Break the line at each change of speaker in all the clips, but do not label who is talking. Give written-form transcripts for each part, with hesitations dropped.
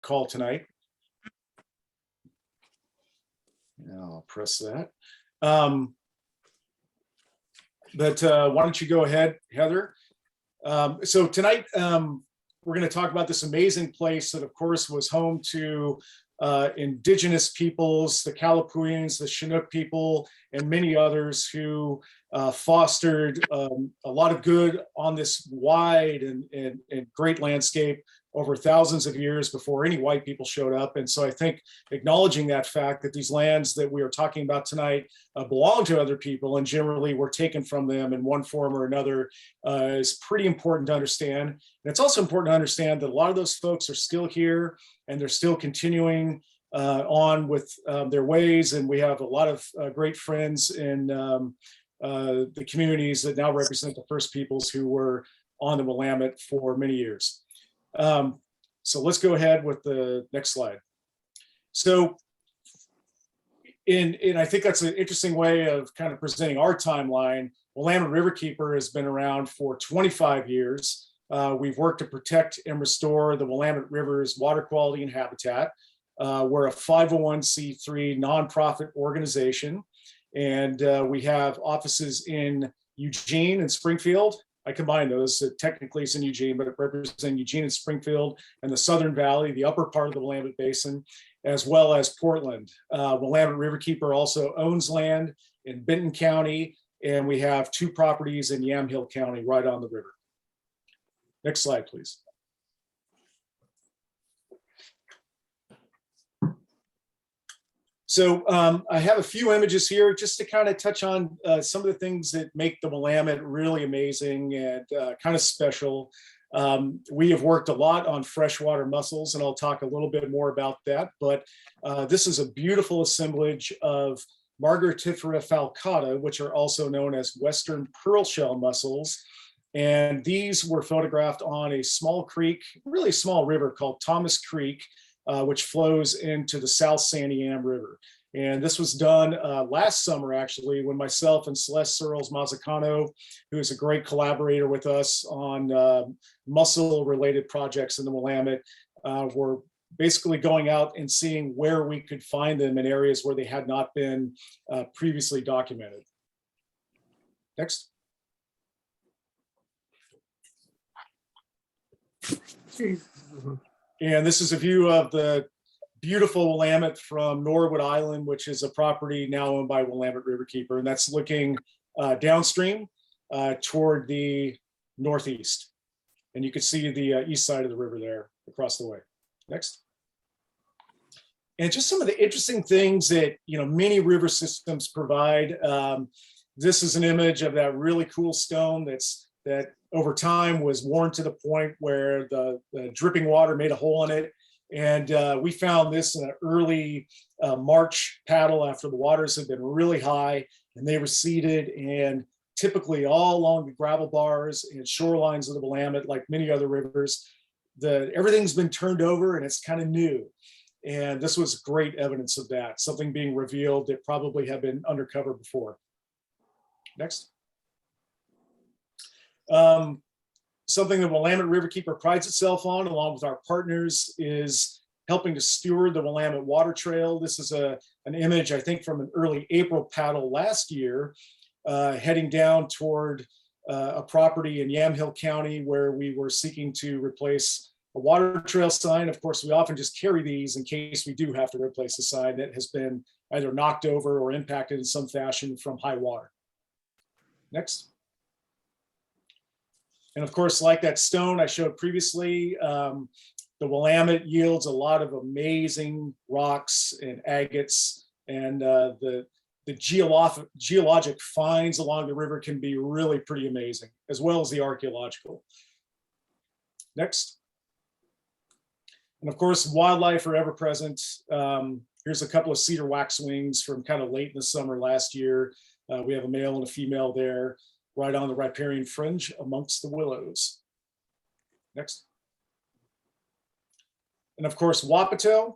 call tonight. I'll press that. But why don't you go ahead, Heather? So tonight, we're going to talk about this amazing place that, of course, was home to indigenous peoples, the Kalapuians, the Chinook people, and many others who fostered a lot of good on this wide and great landscape over thousands of years before any white people showed up. And so I think acknowledging that fact that these lands that we are talking about tonight belong to other people and generally were taken from them in one form or another is pretty important to understand. And it's also important to understand that a lot of those folks are still here and they're still continuing on with their ways. And we have a lot of great friends in the communities that now represent the First Peoples who were on the Willamette for many years. So let's go ahead with the next slide. So, I think that's an interesting way of kind of presenting our timeline. Willamette Riverkeeper has been around for 25 years. We've worked to protect and restore the Willamette River's water quality and habitat. We're a 501c3 nonprofit organization, and we have offices in Eugene and Springfield. I combine those. Technically it's in Eugene, but it represents Eugene and Springfield and the Southern Valley, the upper part of the Willamette Basin, as well as Portland. Willamette Riverkeeper also owns land in Benton County, and we have 2 properties in Yamhill County right on the river. Next slide, please. So I have a few images here just to kind of touch on some of the things that make the Willamette really amazing and kind of special. We have worked a lot on freshwater mussels, and I'll talk a little bit more about that. But this is a beautiful assemblage of Margaritifera falcata, which are also known as Western pearl shell mussels. And these were photographed on a small creek, really small river called Thomas Creek, which flows into the South Santiam River. And this was done last summer, actually, when myself and Celeste Searles Mazzacano, who is a great collaborator with us on mussel-related projects in the Willamette, were basically going out and seeing where we could find them in areas where they had not been previously documented. Next. And this is a view of the beautiful Willamette from Norwood Island, which is a property now owned by Willamette Riverkeeper. And that's looking downstream toward the northeast. And you can see the east side of the river there across the way. Next. And just some of the interesting things that, many river systems provide. This is an image of that really cool stone that over time was worn to the point where the dripping water made a hole in it. And we found this in an early March paddle after the waters had been really high and they receded. And typically all along the gravel bars and shorelines of the Willamette, like many other rivers, everything's been turned over and it's kind of new. And this was great evidence of that, something being revealed that probably had been undercover before. Next. Something that Willamette Riverkeeper prides itself on, along with our partners, is helping to steward the Willamette Water Trail. This is an image, I think, from an early April paddle last year, heading down toward a property in Yamhill County where we were seeking to replace a water trail sign. Of course, we often just carry these in case we do have to replace a sign that has been either knocked over or impacted in some fashion from high water. Next. And of course, like that stone I showed previously, the Willamette yields a lot of amazing rocks and agates, and the geologic finds along the river can be really pretty amazing, as well as the archaeological. Next. And of course, wildlife are ever present. Here's a couple of cedar waxwings from kind of late in the summer last year. We have a male and a female there, right on the riparian fringe amongst the willows. Next. And of course, wapato.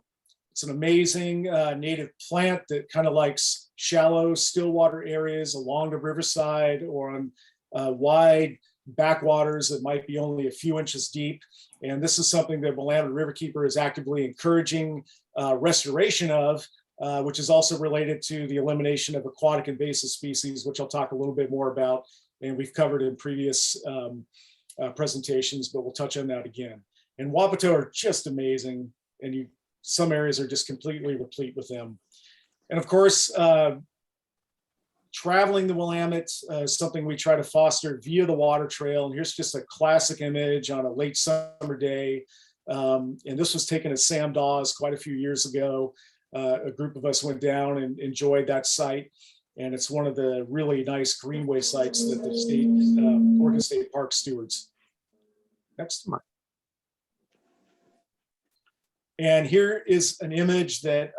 It's an amazing native plant that kind of likes shallow, still water areas along the riverside or on wide backwaters that might be only a few inches deep. And this is something that Willamette Riverkeeper is actively encouraging restoration of, which is also related to the elimination of aquatic invasive species, which I'll talk a little bit more about, and we've covered in previous presentations, but we'll touch on that again. And Wapato are just amazing, and some areas are just completely replete with them. And of course, traveling the Willamette is something we try to foster via the water trail. And here's just a classic image on a late summer day. And this was taken at Sam Dawes quite a few years ago. A group of us went down and enjoyed that site. And it's one of the really nice greenway sites that the state, Oregon State Park stewards. Next. And here is an image that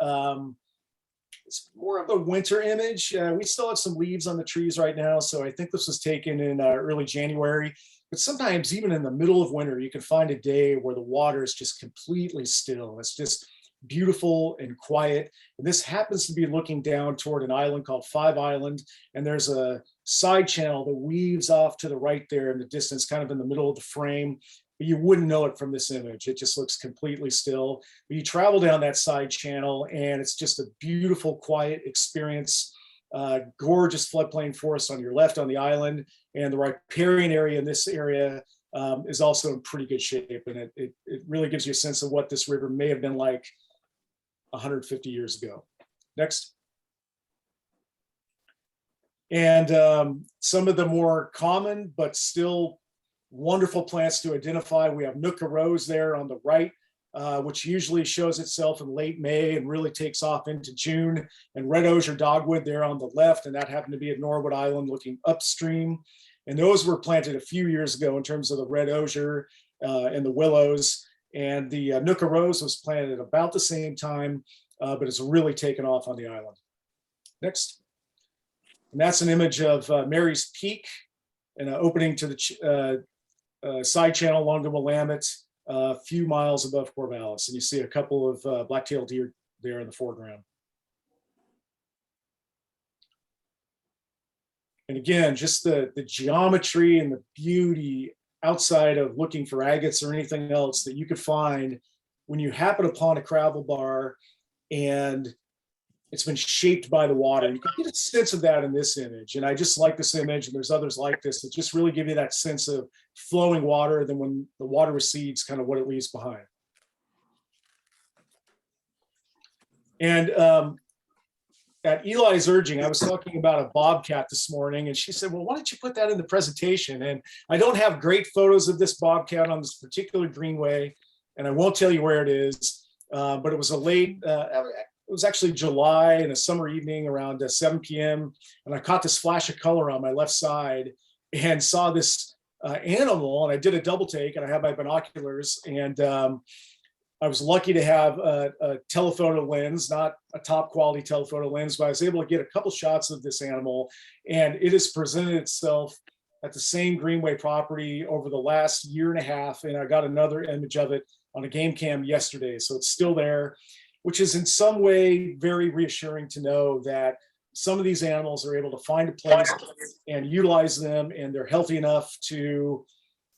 it's more of a winter image. We still have some leaves on the trees right now, so I think this was taken in early January. But sometimes even in the middle of winter, you can find a day where the water is just completely still. It's just beautiful and quiet. And this happens to be looking down toward an island called Five Island. And there's a side channel that weaves off to the right there in the distance, kind of in the middle of the frame. But you wouldn't know it from this image. It just looks completely still. But you travel down that side channel and it's just a beautiful, quiet experience. Gorgeous floodplain forest on your left on the island. And the riparian area in this area is also in pretty good shape. And it really gives you a sense of what this river may have been like 150 years ago. Next. And some of the more common, but still wonderful plants to identify. We have Nootka Rose there on the right, which usually shows itself in late May and really takes off into June. And Red Osier Dogwood there on the left, and that happened to be at Norwood Island looking upstream. And those were planted a few years ago in terms of the Red Osier and the willows. And the Nootka Rose was planted at about the same time, but it's really taken off on the island. Next. And that's an image of Mary's Peak, and an opening to the side channel along the Willamette, a few miles above Corvallis. And you see a couple of black-tailed deer there in the foreground. And again, just the geometry and the beauty outside of looking for agates or anything else that you could find when you happen upon a gravel bar and it's been shaped by the water. You can get a sense of that in this image. And I just like this image, and there's others like this that just really give you that sense of flowing water, then when the water recedes, kind of what it leaves behind. And at Eli's urging, I was talking about a bobcat this morning, and she said, well, why don't you put that in the presentation? And I don't have great photos of this bobcat on this particular greenway, and I won't tell you where it is, but it was a late, it was actually July in a summer evening around 7 p.m. And I caught this flash of color on my left side and saw this animal, and I did a double take, and I had my binoculars, and I was lucky to have a telephoto lens, not a top quality telephoto lens, but I was able to get a couple shots of this animal, and it has presented itself at the same greenway property over the last year and a half. And I got another image of it on a game cam yesterday. So it's still there, which is in some way very reassuring to know that some of these animals are able to find a place and utilize them, and they're healthy enough to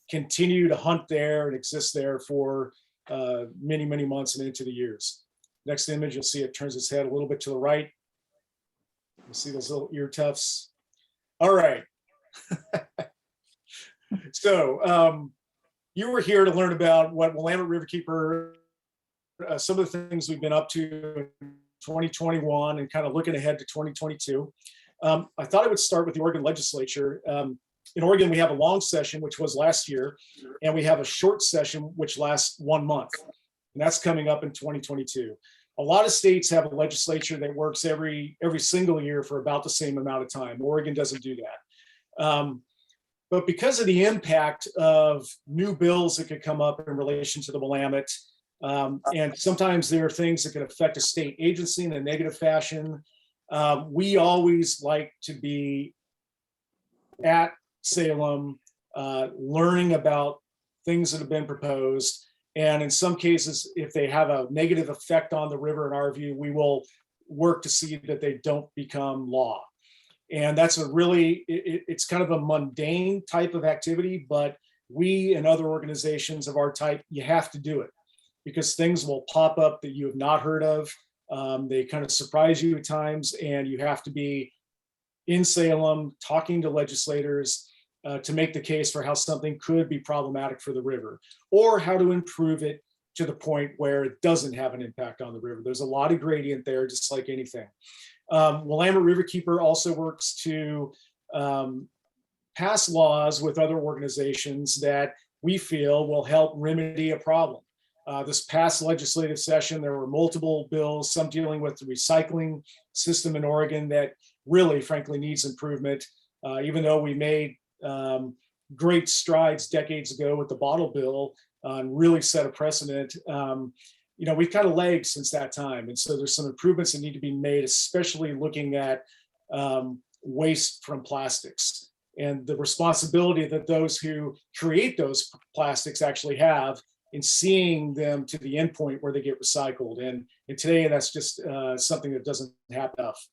continue to hunt there and exist there for many, many months and into the years. Next image, you'll see it turns its head a little bit to the right. You see those little ear tufts. All right. So you were here to learn about what Willamette Riverkeeper, some of the things we've been up to in 2021 and kind of looking ahead to 2022. I thought I would start with the Oregon Legislature. In Oregon, we have a long session, which was last year, and we have a short session, which lasts 1 month, and that's coming up in 2022. A lot of states have a legislature that works every single year for about the same amount of time. Oregon doesn't do that. But because of the impact of new bills that could come up in relation to the Willamette, and sometimes there are things that can affect a state agency in a negative fashion, we always like to be at Salem, learning about things that have been proposed. And in some cases, if they have a negative effect on the river, in our view, we will work to see that they don't become law. And that's a really, it's kind of a mundane type of activity, but we and other organizations of our type, you have to do it because things will pop up that you have not heard of. They kind of surprise you at times, and you have to be in Salem talking to legislators to make the case for how something could be problematic for the river or how to improve it to the point where it doesn't have an impact on the river. There's a lot of gradient there, just like anything. Willamette Riverkeeper also works to pass laws with other organizations that we feel will help remedy a problem. This past legislative session, there were multiple bills, some dealing with the recycling system in Oregon that really, frankly, needs improvement. Even though we made great strides decades ago with the bottle bill and really set a precedent, we've kind of lagged since that time. And so there's some improvements that need to be made, especially looking at waste from plastics and the responsibility that those who create those plastics actually have in seeing them to the end point where they get recycled. And today that's just something that doesn't happen enough.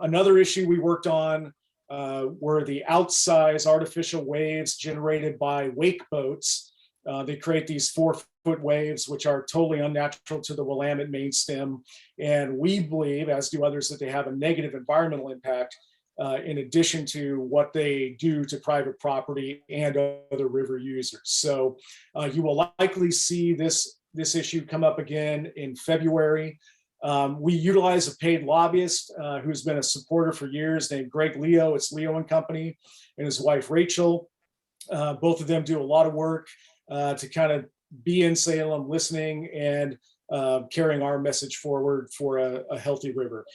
Another issue we worked on were the outsized artificial waves generated by wake boats. They create these 4-foot waves, which are totally unnatural to the Willamette main stem. And we believe, as do others, that they have a negative environmental impact in addition to what they do to private property and other river users. So you will likely see this issue come up again in February. We utilize a paid lobbyist who's been a supporter for years named Greg Leo. It's Leo and Company, and his wife, Rachel. Both of them do a lot of work to kind of be in Salem, listening and carrying our message forward for a healthy river.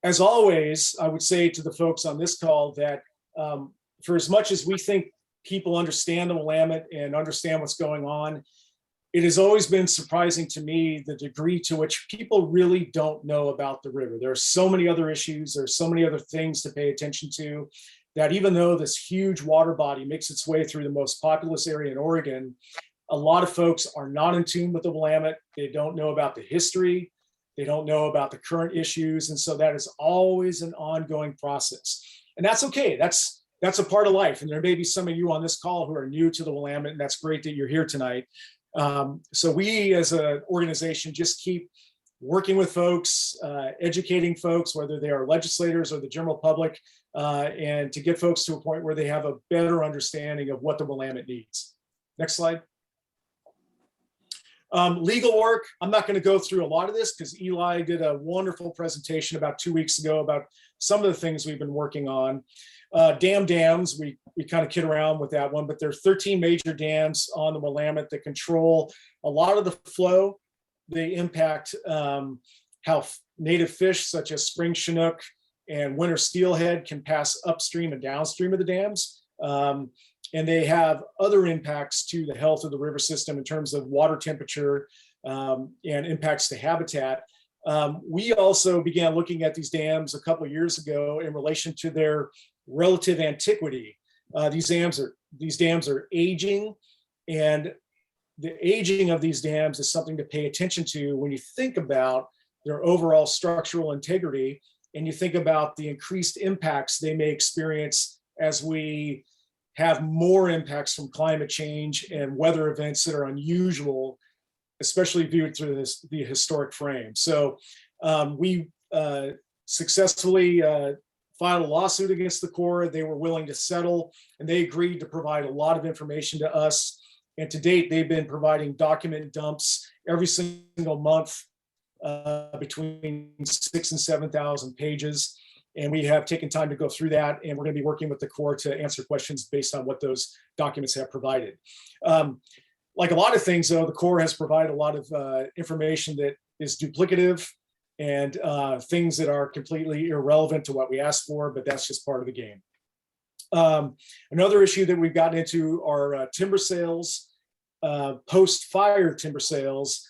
As always, I would say to the folks on this call that for as much as we think people understand the Willamette and understand what's going on, it has always been surprising to me the degree to which people really don't know about the river. There are so many other issues, there are so many other things to pay attention to, that even though this huge water body makes its way through the most populous area in Oregon, a lot of folks are not in tune with the Willamette. They don't know about the history. They don't know about the current issues. And so that is always an ongoing process. And that's okay. That's a part of life. And there may be some of you on this call who are new to the Willamette, and that's great that you're here tonight. So we as an organization just keep working with folks, educating folks, whether they are legislators or the general public, and to get folks to a point where they have a better understanding of what the Willamette needs. Next slide. Legal work. I'm not going to go through a lot of this because Eli did a wonderful presentation about 2 weeks ago about some of the things we've been working on. Dams, we kind of kid around with that one, but there are 13 major dams on the Willamette that control a lot of the flow. They impact how native fish such as spring chinook and winter steelhead can pass upstream and downstream of the dams. And they have other impacts to the health of the river system in terms of water temperature and impacts to habitat. We also began looking at these dams a couple of years ago in relation to their relative antiquity. These dams are aging, and the aging of these dams is something to pay attention to when you think about their overall structural integrity, and you think about the increased impacts they may experience as we have more impacts from climate change and weather events that are unusual, especially viewed through the historic frame. So we successfully filed a lawsuit against the Corps. They were willing to settle, and they agreed to provide a lot of information to us. And to date, they've been providing document dumps every single month between 6,000 and 7,000 pages. And we have taken time to go through that, and we're going to be working with the Corps to answer questions based on what those documents have provided. Like a lot of things, though, the Corps has provided a lot of information that is duplicative and things that are completely irrelevant to what we asked for, but that's just part of the game. Another issue that we've gotten into are timber sales, post-fire timber sales,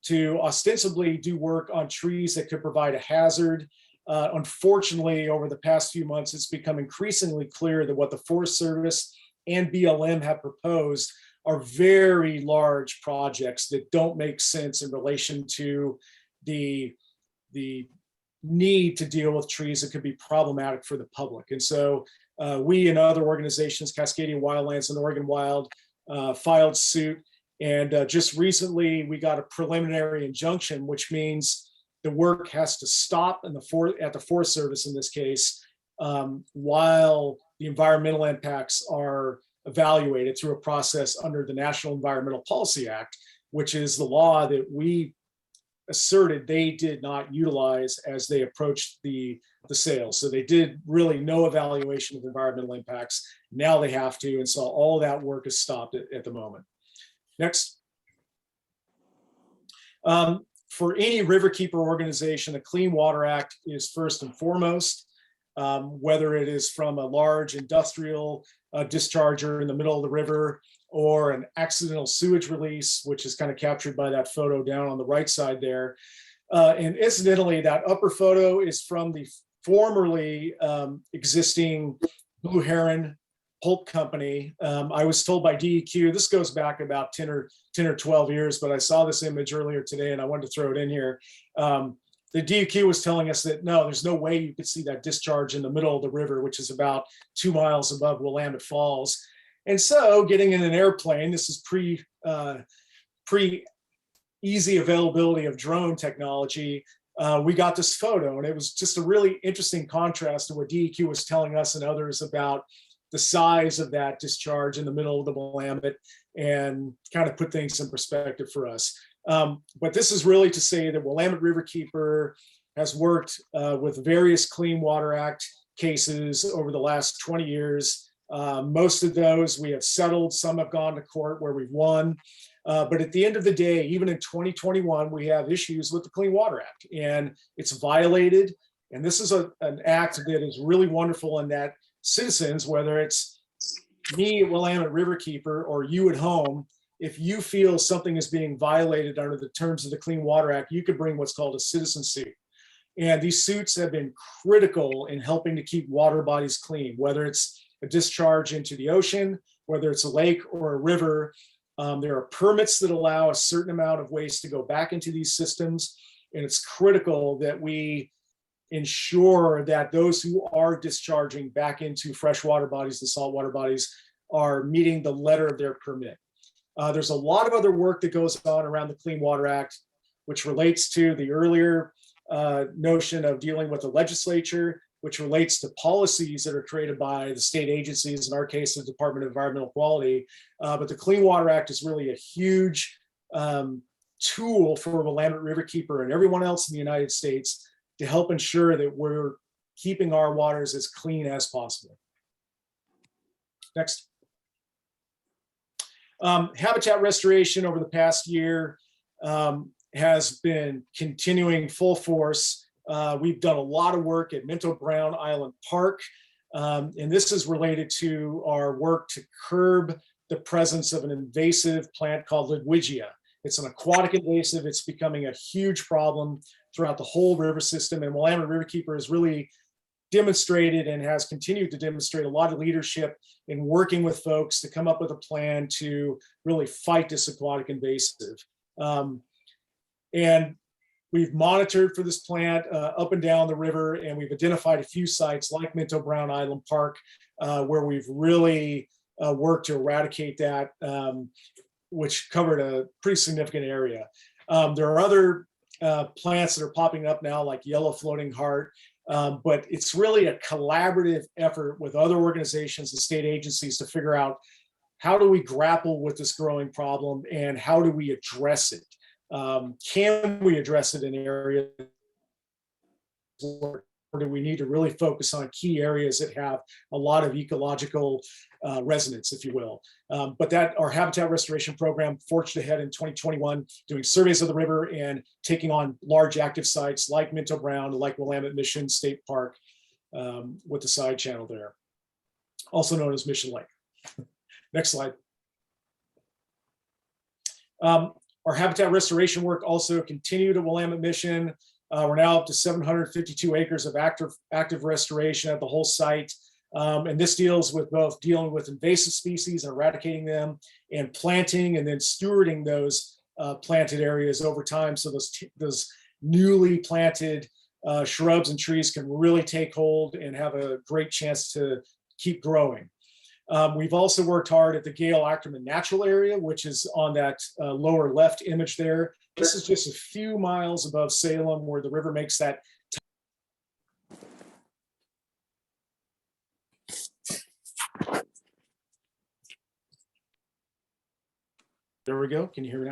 to ostensibly do work on trees that could provide a hazard. Unfortunately, over the past few months, it's become increasingly clear that what the Forest Service and BLM have proposed are very large projects that don't make sense in relation to the need to deal with trees that could be problematic for the public. And so we and other organizations, Cascadia Wildlands and Oregon Wild, filed suit. And just recently, we got a preliminary injunction, which means the work has to stop at the Forest Service in this case, while the environmental impacts are evaluated through a process under the National Environmental Policy Act, which is the law that we asserted they did not utilize as they approached the sale. So they did really no evaluation of environmental impacts. Now they have to, and so all of that work is stopped at the moment. Next. For any riverkeeper organization, the Clean Water Act is first and foremost, whether it is from a large industrial discharger in the middle of the river or an accidental sewage release, which is kind of captured by that photo down on the right side there. And incidentally, that upper photo is from the formerly existing Blue Heron pulp company. I was told by DEQ, this goes back about 10 or 12 years, but I saw this image earlier today and I wanted to throw it in here. The DEQ was telling us that no, there's no way you could see that discharge in the middle of the river, which is about 2 miles above Willamette Falls. And so getting in an airplane, this is pre easy availability of drone technology, we got this photo, and it was just a really interesting contrast to what DEQ was telling us and others about the size of that discharge in the middle of the Willamette, and kind of put things in perspective for us. But this is really to say that Willamette Riverkeeper has worked with various Clean Water Act cases over the last 20 years. Most of those we have settled, some have gone to court where we've won. But at the end of the day, even in 2021, we have issues with the Clean Water Act, and it's violated. And this is an act that is really wonderful in that citizens, whether it's me at Willamette Riverkeeper or you at home, if you feel something is being violated under the terms of the Clean Water Act, you could bring what's called a citizen suit. And these suits have been critical in helping to keep water bodies clean, whether it's a discharge into the ocean, whether it's a lake or a river. There are permits that allow a certain amount of waste to go back into these systems. And it's critical that we ensure that those who are discharging back into freshwater bodies and saltwater bodies are meeting the letter of their permit. There's a lot of other work that goes on around the Clean Water Act, which relates to the earlier notion of dealing with the legislature, which relates to policies that are created by the state agencies, in our case, the Department of Environmental Quality. But the Clean Water Act is really a huge tool for Willamette Riverkeeper and everyone else in the United States to help ensure that we're keeping our waters as clean as possible. Next. Habitat restoration over the past year has been continuing full force. We've done a lot of work at Minto Brown Island Park, and this is related to our work to curb the presence of an invasive plant called Ludwigia. It's an aquatic invasive. It's becoming a huge problem throughout the whole river system, and Willamette Riverkeeper has really demonstrated and has continued to demonstrate a lot of leadership in working with folks to come up with a plan to really fight this aquatic invasive. And we've monitored for this plant up and down the river, and we've identified a few sites like Minto Brown Island Park where we've really worked to eradicate that, which covered a pretty significant area. There are other plants that are popping up now, like yellow floating heart, but it's really a collaborative effort with other organizations and state agencies to figure out how do we grapple with this growing problem and how do we address it. Can we address it in areas, or do we need to really focus on key areas that have a lot of ecological resonance, if you will? But that our habitat restoration program forged ahead in 2021, doing surveys of the river and taking on large active sites like Minto Brown, like Willamette Mission State Park, with the side channel there, also known as Mission Lake. Next slide. Our habitat restoration work also continued at Willamette Mission. We're now up to 752 acres of active restoration at the whole site. And this deals with both dealing with invasive species and eradicating them, and planting and then stewarding those planted areas over time. So those newly planted shrubs and trees can really take hold and have a great chance to keep growing. We've also worked hard at the Gale Ackerman Natural Area, which is on that lower left image there. This is just a few miles above Salem, where the river makes that. There we go. Can you hear me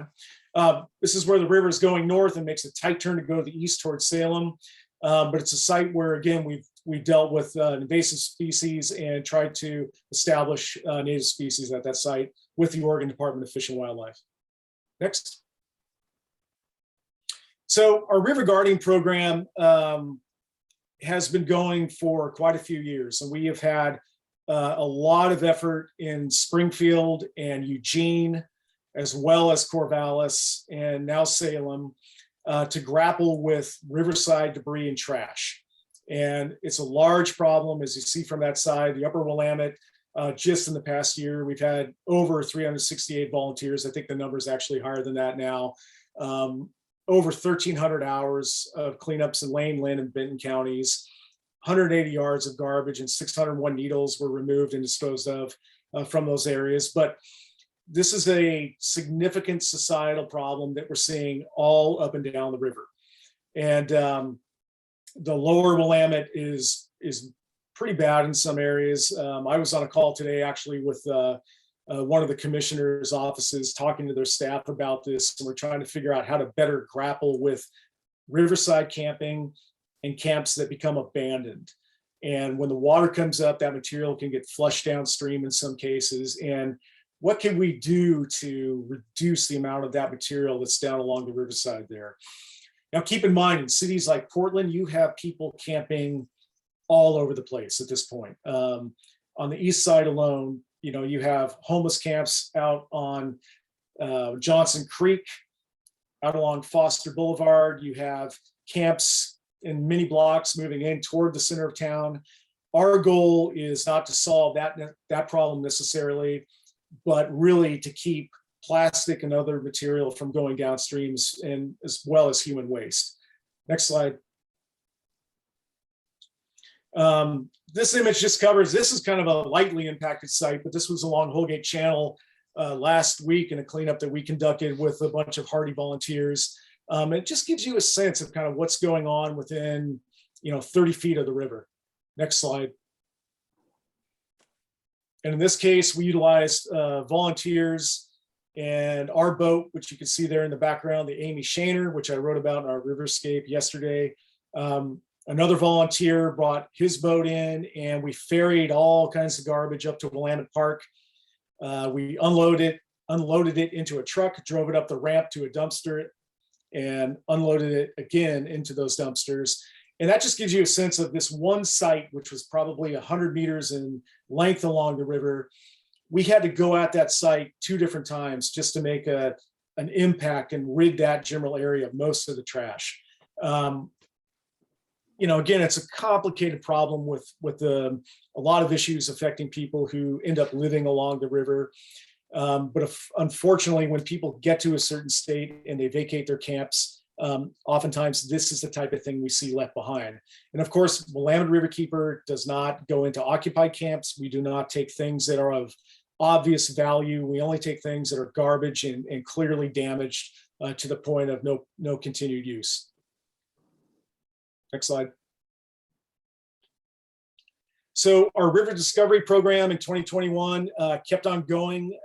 now? This is where the river is going north and makes a tight turn to go to the east towards Salem. But it's a site where, again, we dealt with invasive species and tried to establish native species at that site with the Oregon Department of Fish and Wildlife. Next. So our river guarding program has been going for quite a few years, and we have had a lot of effort in Springfield and Eugene, as well as Corvallis and now Salem, to grapple with riverside debris and trash. And it's a large problem, as you see from that side, the upper Willamette. Just in the past year, we've had over 368 volunteers. I think the number is actually higher than that now. Over 1,300 hours of cleanups in Lane, Lynn, and Benton counties. 180 yards of garbage and 601 needles were removed and disposed of from those areas. But this is a significant societal problem that we're seeing all up and down the river. And the lower Willamette is pretty bad in some areas. I was on a call today actually with one of the commissioner's offices talking to their staff about this, and we're trying to figure out how to better grapple with riverside camping and camps that become abandoned. And when the water comes up, that material can get flushed downstream in some cases. And what can we do to reduce the amount of that material that's down along the riverside there? Now, keep in mind, in cities like Portland, you have people camping all over the place at this point. On the east side alone, you have homeless camps out on Johnson Creek, out along Foster Boulevard. You have camps in mini blocks moving in toward the center of town. Our goal is not to solve that problem necessarily, but really to keep plastic and other material from going downstreams, and as well as human waste. Next slide. This image just covers, this is kind of a lightly impacted site, but this was along Holgate Channel last week in a cleanup that we conducted with a bunch of hardy volunteers. It just gives you a sense of kind of what's going on within 30 feet of the river. Next slide. And in this case, we utilized volunteers and our boat, which you can see there in the background, the Amy Shaner, which I wrote about in our Riverscape yesterday. Another volunteer brought his boat in, and we ferried all kinds of garbage up to Willamette Park. We unloaded it into a truck, drove it up the ramp to a dumpster, and unloaded it again into those dumpsters. And that just gives you a sense of this one site, which was probably 100 meters in length along the river. We had to go at that site 2 different times just to make an impact and rid that general area of most of the trash. Again, it's a complicated problem with a lot of issues affecting people who end up living along the river. But unfortunately, when people get to a certain state and they vacate their camps, oftentimes this is the type of thing we see left behind. And of course, Willamette Riverkeeper does not go into occupied camps. We do not take things that are of obvious value. We only take things that are garbage and clearly damaged to the point of no continued use. Next slide. So our river discovery program in 2021 kept on going.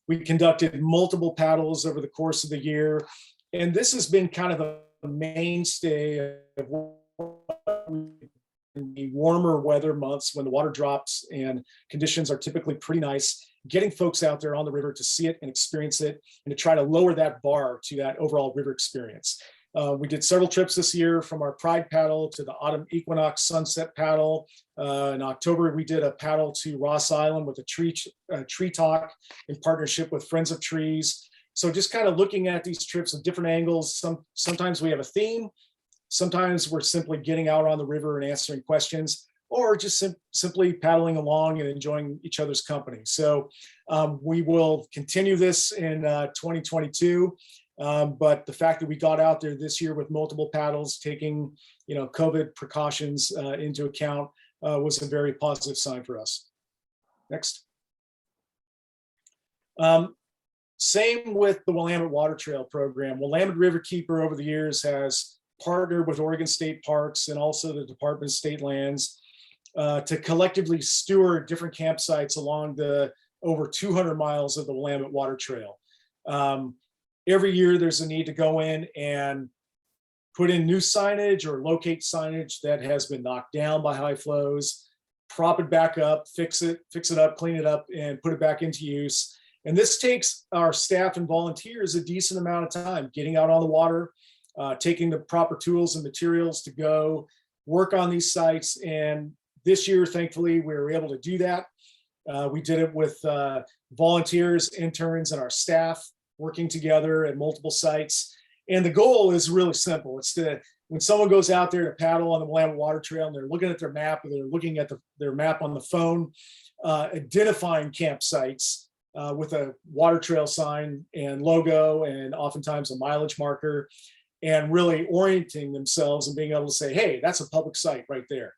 We conducted multiple paddles over the course of the year. And this has been kind of a mainstay of in the warmer weather months when the water drops and conditions are typically pretty nice, getting folks out there on the river to see it and experience it and to try to lower that bar to that overall river experience. We did several trips this year, from our Pride paddle to the Autumn Equinox Sunset paddle. In October, we did a paddle to Ross Island with a tree talk in partnership with Friends of Trees. So just kind of looking at these trips at different angles. Sometimes we have a theme. Sometimes we're simply getting out on the river and answering questions, or just simply paddling along and enjoying each other's company. So we will continue this in 2022. But the fact that we got out there this year with multiple paddles, taking COVID precautions into account, was a very positive sign for us. Next. Same with the Willamette Water Trail program. Willamette Riverkeeper over the years has partnered with Oregon State Parks and also the Department of State Lands to collectively steward different campsites along the over 200 miles of the Willamette Water Trail. Every year there's a need to go in and put in new signage or locate signage that has been knocked down by high flows, prop it back up, fix it up, clean it up, and put it back into use. And this takes our staff and volunteers a decent amount of time getting out on the water, taking the proper tools and materials to go work on these sites. And this year, thankfully, we were able to do that. We did it with volunteers, interns, and our staff working together at multiple sites. And the goal is really simple. It's when someone goes out there to paddle on the Willamette Water Trail and they're looking at their map, or they're looking at their map on the phone, identifying campsites with a water trail sign and logo, and oftentimes a mileage marker, and really orienting themselves and being able to say, hey, that's a public site right there.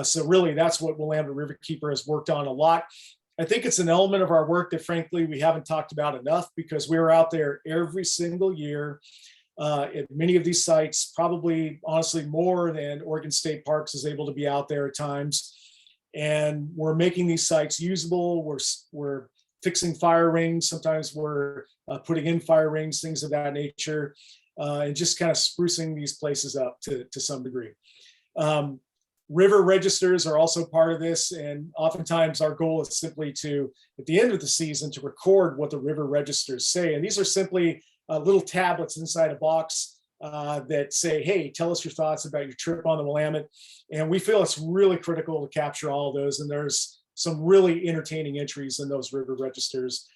So really, that's what Willamette Riverkeeper has worked on a lot. I think it's an element of our work that, frankly, we haven't talked about enough, because we were out there every single year at many of these sites, probably, honestly, more than Oregon State Parks is able to be out there at times. And we're making these sites usable. We're fixing fire rings. Sometimes we're putting in fire rings, things of that nature, and just kind of sprucing these places up to some degree. River registers are also part of this, and oftentimes our goal is simply to, at the end of the season, to record what the river registers say. And these are simply little tablets inside a box that say, hey, tell us your thoughts about your trip on the Willamette. And we feel it's really critical to capture all of those. And there's some really entertaining entries in those river registers,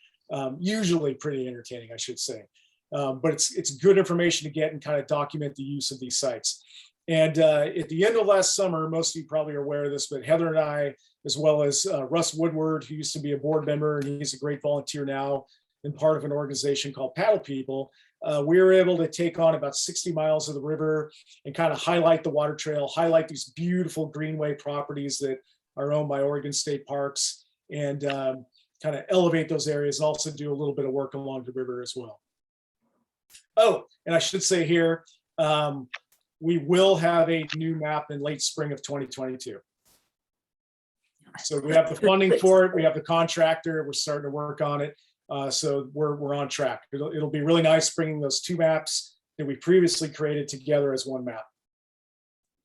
usually pretty entertaining, I should say. But it's good information to get and kind of document the use of these sites. And at the end of last summer, most of you probably are aware of this, but Heather and I, as well as Russ Woodward, who used to be a board member, and he's a great volunteer now and part of an organization called Paddle People, we were able to take on about 60 miles of the river and kind of highlight the water trail, highlight these beautiful greenway properties that are owned by Oregon State Parks, and kind of elevate those areas, and also do a little bit of work along the river as well. Oh, and I should say here, we will have a new map in late spring of 2022. So we have the funding for it. We have the contractor. We're starting to work on it. So we're on track. It'll be really nice bringing those two maps that we previously created together as one map,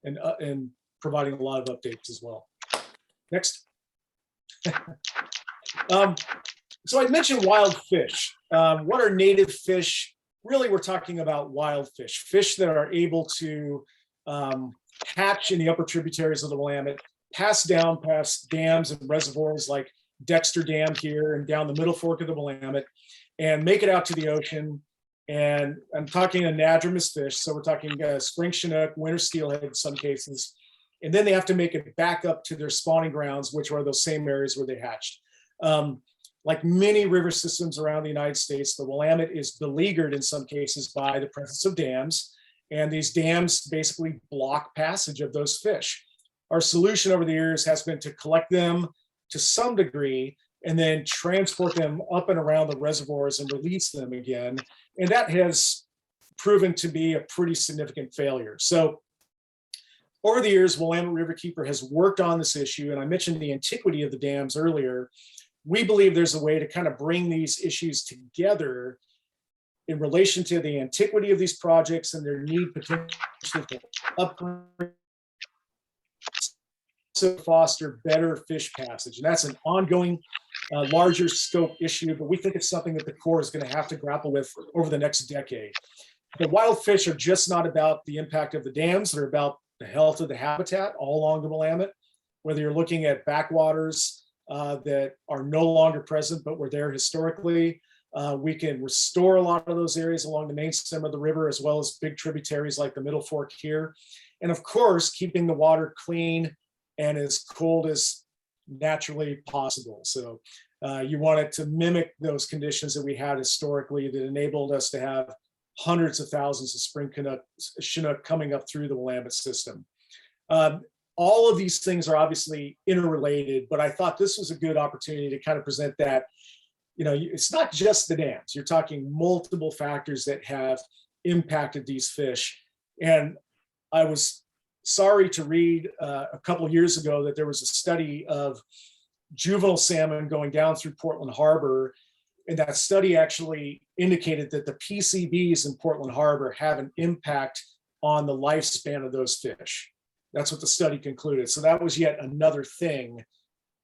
and providing a lot of updates as well. Next. So I mentioned wild fish. What are native fish? Really, we're talking about wild fish, fish that are able to hatch in the upper tributaries of the Willamette, pass down past dams and reservoirs like Dexter Dam here and down the middle fork of the Willamette, and make it out to the ocean. And I'm talking anadromous fish, so we're talking spring chinook, winter steelhead in some cases, and then they have to make it back up to their spawning grounds, which are those same areas where they hatched. Like many river systems around the United States, the Willamette is beleaguered in some cases by the presence of dams, and these dams basically block passage of those fish. Our solution over the years has been to collect them to some degree and then transport them up and around the reservoirs and release them again. And that has proven to be a pretty significant failure. So over the years, Willamette Riverkeeper has worked on this issue, and I mentioned the antiquity of the dams earlier. We believe there's a way to kind of bring these issues together in relation to the antiquity of these projects and their need potentially to upgrade, to foster better fish passage. And that's an ongoing, larger scope issue, but we think it's something that the Corps is going to have to grapple with over the next decade. The wild fish are just not about the impact of the dams, they're about the health of the habitat all along the Willamette, whether you're looking at backwaters that are no longer present but were there historically. We can restore a lot of those areas along the main stem of the river, as well as big tributaries like the Middle Fork here. And of course, keeping the water clean and as cold as naturally possible. So you want it to mimic those conditions that we had historically that enabled us to have hundreds of thousands of spring Chinook coming up through the Willamette system. All of these things are obviously interrelated, but I thought this was a good opportunity to kind of present that, it's not just the dams. You're talking multiple factors that have impacted these fish. And I was sorry to read a couple of years ago that there was a study of juvenile salmon going down through Portland Harbor. And that study actually indicated that the PCBs in Portland Harbor have an impact on the lifespan of those fish. That's what the study concluded. So that was yet another thing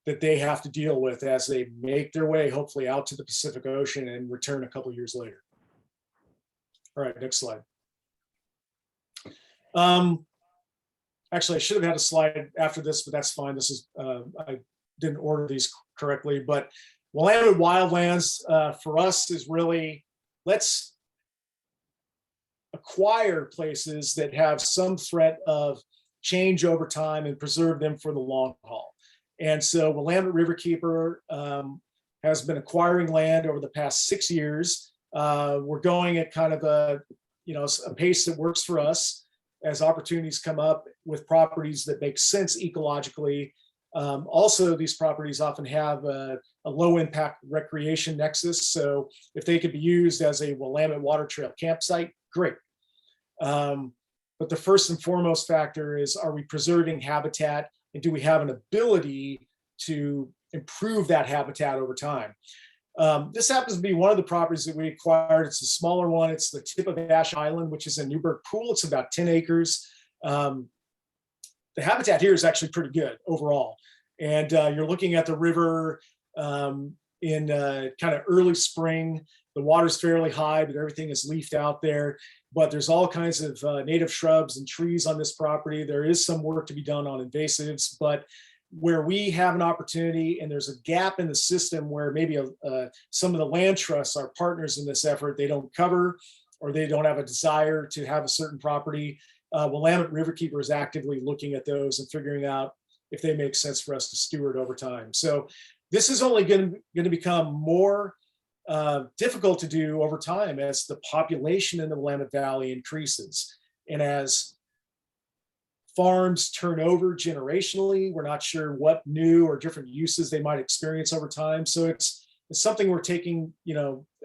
that they have to deal with as they make their way, hopefully, out to the Pacific Ocean and return a couple of years later. All right, next slide. Actually, I should have had a slide after this, but that's fine. This is, I didn't order these correctly, but Willamette Wildlands for us is really, let's acquire places that have some threat of change over time and preserve them for the long haul. And so Willamette Riverkeeper has been acquiring land over the past 6 years. We're going at kind of a pace that works for us as opportunities come up with properties that make sense ecologically. Also, these properties often have a low impact recreation nexus. So if they could be used as a Willamette Water Trail campsite, great. But the first and foremost factor is, are we preserving habitat, and do we have an ability to improve that habitat over time? This happens to be one of the properties that we acquired. It's a smaller one. It's the tip of Ash Island, which is in Newburgh Pool. It's about 10 acres. The habitat here is actually pretty good overall. And you're looking at the river in kind of early spring. The water's fairly high, but everything is leafed out there. But there's all kinds of native shrubs and trees on this property. There is some work to be done on invasives, but where we have an opportunity and there's a gap in the system where maybe some of the land trusts are partners in this effort, they don't cover or they don't have a desire to have a certain property. Willamette Riverkeeper is actively looking at those and figuring out if they make sense for us to steward over time. So this is only going to become more difficult to do over time as the population in the Willamette Valley increases. And as farms turn over generationally, we're not sure what new or different uses they might experience over time. So it's something we're taking,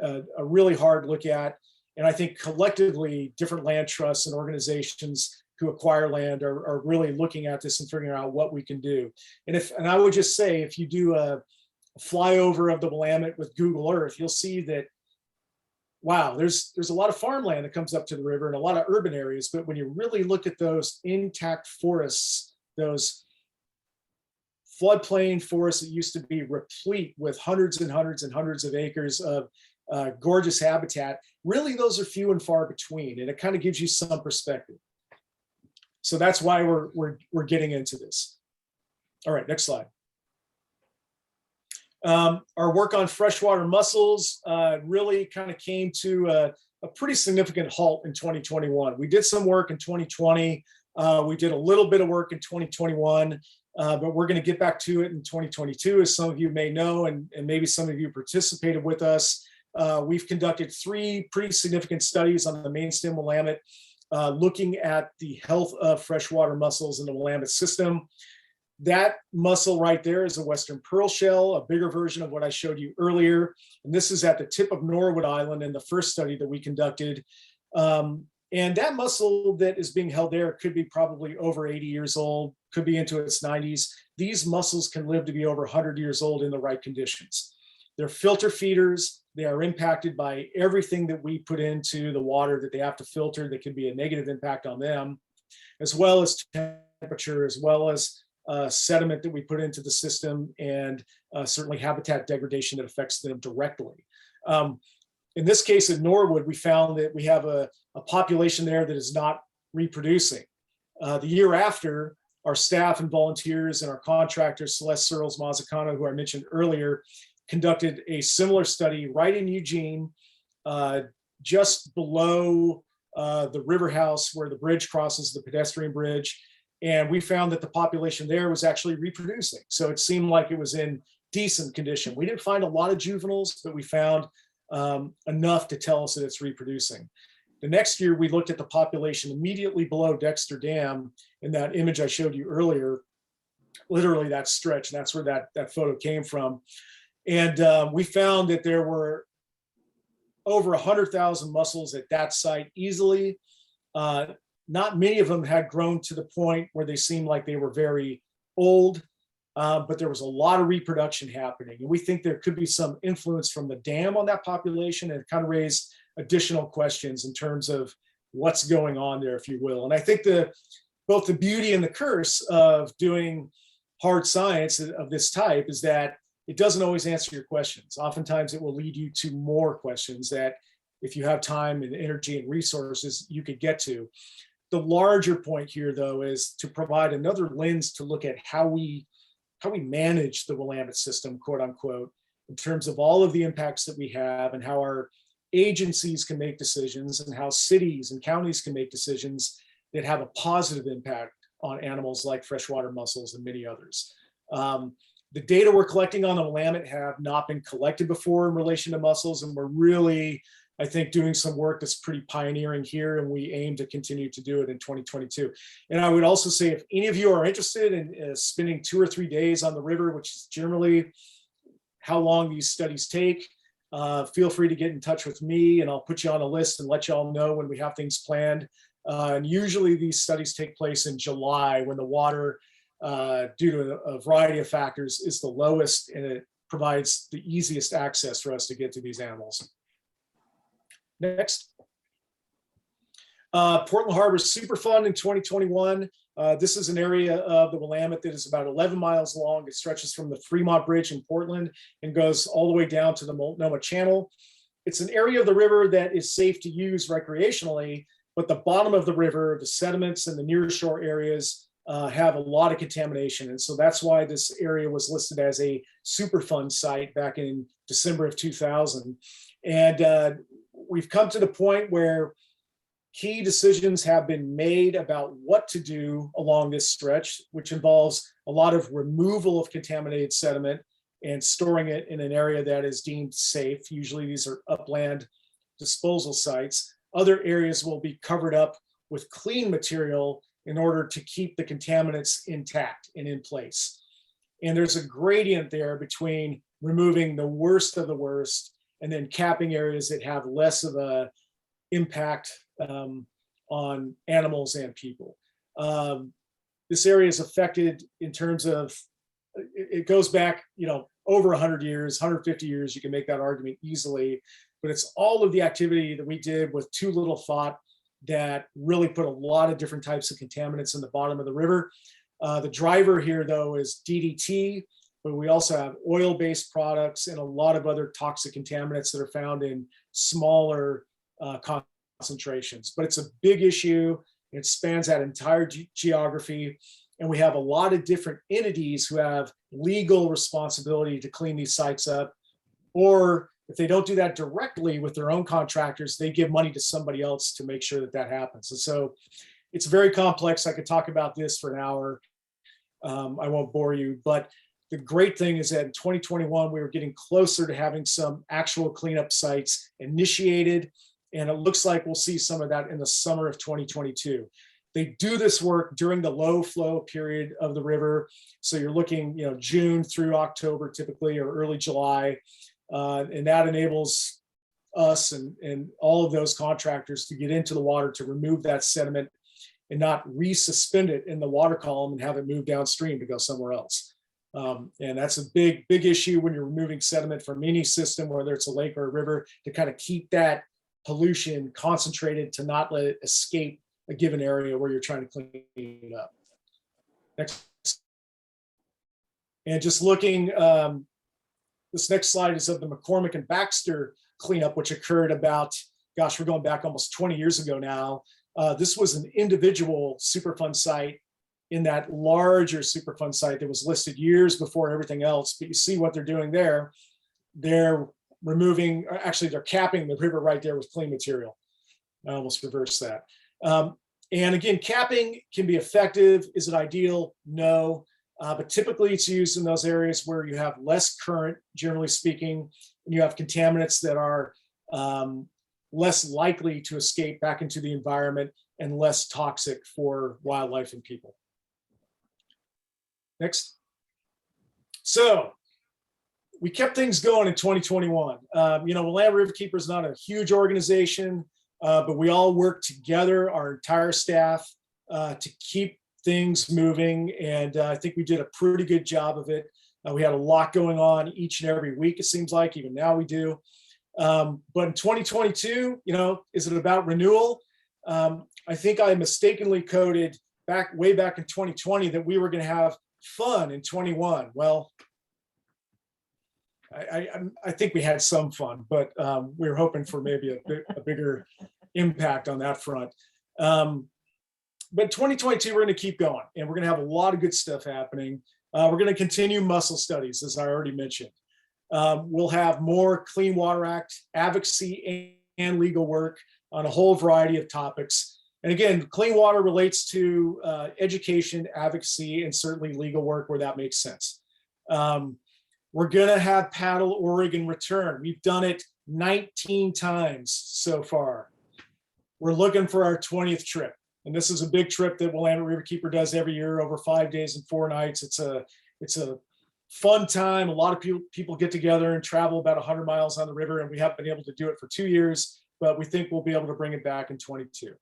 a really hard look at. And I think collectively, different land trusts and organizations who acquire land are really looking at this and figuring out what we can do. And I would just say, if you do a flyover of the Willamette with Google Earth, you'll see that, wow, there's a lot of farmland that comes up to the river and a lot of urban areas. But when you really look at those intact forests, those floodplain forests that used to be replete with hundreds and hundreds and hundreds of acres of gorgeous habitat, really those are few and far between. And it kind of gives you some perspective. So that's why we're getting into this. All right, next slide. Our work on freshwater mussels really kind of came to a pretty significant halt in 2021. We did some work in 2020. We did a little bit of work in 2021, but we're going to get back to it in 2022, as some of you may know, and maybe some of you participated with us. We've conducted 3 pretty significant studies on the main stem Willamette, looking at the health of freshwater mussels in the Willamette system. That mussel right there is a Western pearl shell, a bigger version of what I showed you earlier. And this is at the tip of Norwood Island in the first study that we conducted. And that mussel that is being held there could be probably over 80 years old, could be into its 90s. These mussels can live to be over 100 years old in the right conditions. They're filter feeders. They are impacted by everything that we put into the water that they have to filter that can be a negative impact on them, as well as temperature, as well as sediment that we put into the system, and certainly habitat degradation that affects them directly. In this case at Norwood, we found that we have a population there that is not reproducing. The year after, our staff and volunteers and our contractors, Celeste Searles Mazzacano, who I mentioned earlier, conducted a similar study right in Eugene, just below the river house where the bridge crosses the pedestrian bridge. And we found that the population there was actually reproducing. So it seemed like it was in decent condition. We didn't find a lot of juveniles, but we found enough to tell us that it's reproducing. The next year, we looked at the population immediately below Dexter Dam in that image I showed you earlier, literally that stretch, and that's where that photo came from. And we found that there were over 100,000 mussels at that site easily. Not many of them had grown to the point where they seemed like they were very old, but there was a lot of reproduction happening. And we think there could be some influence from the dam on that population, and it kind of raised additional questions in terms of what's going on there, if you will. And I think both the beauty and the curse of doing hard science of this type is that it doesn't always answer your questions. Oftentimes it will lead you to more questions that if you have time and energy and resources, you could get to. The larger point here, though, is to provide another lens to look at how we manage the Willamette system, quote unquote, in terms of all of the impacts that we have and how our agencies can make decisions and how cities and counties can make decisions that have a positive impact on animals like freshwater mussels and many others. The data we're collecting on the Willamette have not been collected before in relation to mussels, and we're really, I think, doing some work that's pretty pioneering here, and we aim to continue to do it in 2022. And I would also say, if any of you are interested in spending 2 or 3 days on the river, which is generally how long these studies take, feel free to get in touch with me, and I'll put you on a list and let you all know when we have things planned. And usually these studies take place in July, when the water, due to a variety of factors, is the lowest, and it provides the easiest access for us to get to these animals. Next. Portland Harbor Superfund in 2021. This is an area of the Willamette that is about 11 miles long. It stretches from the Fremont Bridge in Portland and goes all the way down to the Multnomah Channel. It's an area of the river that is safe to use recreationally, but the bottom of the river, the sediments and the nearshore areas have a lot of contamination. And so that's why this area was listed as a Superfund site back in December of 2000. And we've come to the point where key decisions have been made about what to do along this stretch, which involves a lot of removal of contaminated sediment and storing it in an area that is deemed safe. Usually these are upland disposal sites. Other areas will be covered up with clean material in order to keep the contaminants intact and in place. And there's a gradient there between removing the worst of the worst and then capping areas that have less of a impact on animals and people. This area is affected in terms of, it goes back, over 100 years, 150 years, you can make that argument easily, but it's all of the activity that we did with too little thought that really put a lot of different types of contaminants in the bottom of the river. The driver here, though, is DDT, but we also have oil-based products and a lot of other toxic contaminants that are found in smaller concentrations. But it's a big issue. It spans that entire geography. And we have a lot of different entities who have legal responsibility to clean these sites up. Or if they don't do that directly with their own contractors, they give money to somebody else to make sure that that happens. And so it's very complex. I could talk about this for an hour. I won't bore you, but the great thing is that in 2021, we were getting closer to having some actual cleanup sites initiated. And it looks like we'll see some of that in the summer of 2022. They do this work during the low flow period of the river. So you're looking, June through October typically, or early July. And that enables us and all of those contractors to get into the water to remove that sediment and not resuspend it in the water column and have it move downstream to go somewhere else. And that's a big issue when you're removing sediment from any system, whether it's a lake or a river, to kind of keep that pollution concentrated to not let it escape a given area where you're trying to clean it up. Next. And just looking, this next slide is of the McCormick and Baxter cleanup, which occurred about, we're going back almost 20 years ago now. This was an individual Superfund site in that larger Superfund site that was listed years before everything else. But you see what they're doing there. They're removing, actually they're capping the river right there with clean material. I almost reversed that. And again, capping can be effective. Is it ideal? No. But typically it's used in those areas where you have less current, generally speaking, and you have contaminants that are less likely to escape back into the environment and less toxic for wildlife and people. Next. So we kept things going in 2021. Willamette Riverkeeper is not a huge organization, but we all work together, our entire staff, to keep things moving. And I think we did a pretty good job of it. We had a lot going on each and every week, it seems like, even now we do. But in 2022, is it about renewal? I think I mistakenly coded way back in 2020 that we were going to have fun in 21. Well, I think we had some fun, but we were hoping for maybe a bigger impact on that front. But 2022, we're going to keep going, and we're going to have a lot of good stuff happening. We're going to continue mussel studies, as I already mentioned. We'll have more Clean Water Act advocacy and legal work on a whole variety of topics. And again, clean water relates to education, advocacy, and certainly legal work where that makes sense. We're going to have Paddle Oregon return. We've done it 19 times so far. We're looking for our 20th trip. And this is a big trip that Willamette Riverkeeper does every year over 5 days and 4 nights. It's a fun time. A lot of people get together and travel about 100 miles on the river, and we haven't been able to do it for 2 years, but we think we'll be able to bring it back in 22.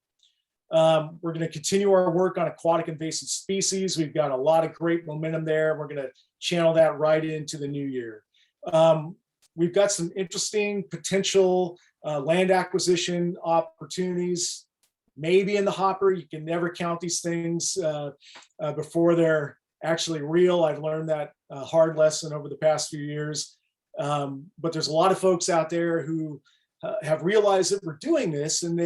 We're going to continue our work on aquatic invasive species. We've got a lot of great momentum there. We're going to channel that right into the new year. We've got some interesting potential land acquisition opportunities, maybe in the hopper. You can never count these things before they're actually real. I've learned that hard lesson over the past few years. But there's a lot of folks out there who have realized that we're doing this, and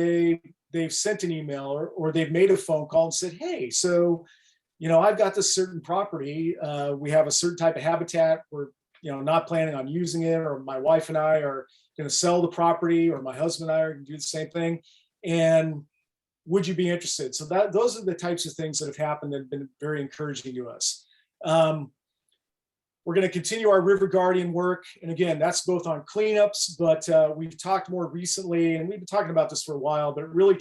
they've sent an email or they've made a phone call and said, hey, so, I've got this certain property. We have a certain type of habitat. We're, not planning on using it, or my wife and I are going to sell the property, or my husband and I are going to do the same thing. And would you be interested? So those are the types of things that have happened that have been very encouraging to us. We're going to continue our River Guardian work. And again, that's both on cleanups, but we've talked more recently, and we've been talking about this for a while, but really